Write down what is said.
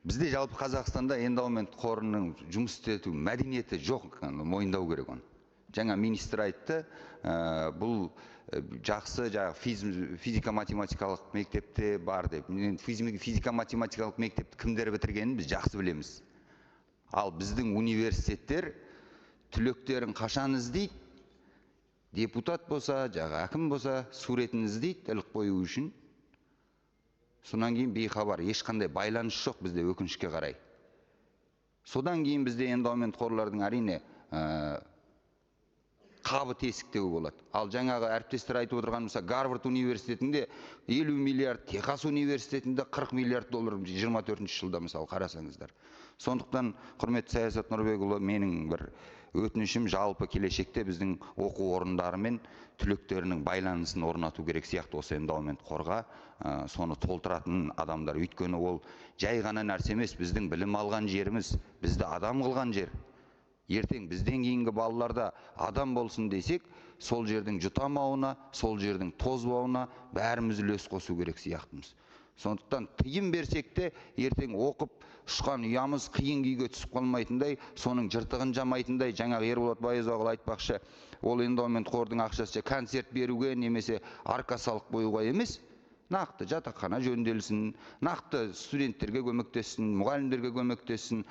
Бізде жалпы Қазақстанда эндаумент қорының жұмыс істету мәдениеті жоқ, мойындау керек оны. Жаңа министр айтты, бұл жақсы физика-математикалық мектепте бар деп. Физика-математикалық мектепті кімдер бітіргенін біз жақсы білеміз. Ал біздің университеттер түлектерін қашан іздейді? Депутат болса, әкім болса, суретін іздейді, іліп қою үшін. Сонан кейін бейхабар, ешқандай байланыс жоқ бізде, өкінішке қарай. Содан кейін бізде эндаумент қорлардың әрине қабы тесіктеу болады. Ал жаңағы әріптестер айтып отырған болса, Гарвард университетінде 50 миллиард, Техас университетінде 40 миллиард доллар 24-ші жылда мысалы қарасаңыздар. Сондықтан, құрметті Саясат Нұрбекұлы, менің бір өтінішім жалпы келешекте біздің оқу орындары мен түлектерінің байланысын орнату керек сияқты осы эндаумент қорға соны толтыратын адамдар. Өйткені ол жай ғана нәрсе емес, біздің білім алған жеріміз, бізді адам қылған жер. Ертең бізден кейінгі балаларда адам болсын десек, сол жердің жұтамауына, сол жердің тозбауына бәріміз үлес қосу керек сияқтымыз. Сондықтан тыйым берсек те, ертең оқып ұшқан ұямыз қиын күйге түсіп қалмайтындай, соның жыртығын жамайтындай, жаңағы Ерболат Байызоғыл айтпақшы, ол эндаумент қордың ақшасы концерт беруге немесе арка салық қоюға емес, нақты жатақхана жөнделсін, нақты студенттерге көмектессін, мұғалімдерге көмектессін.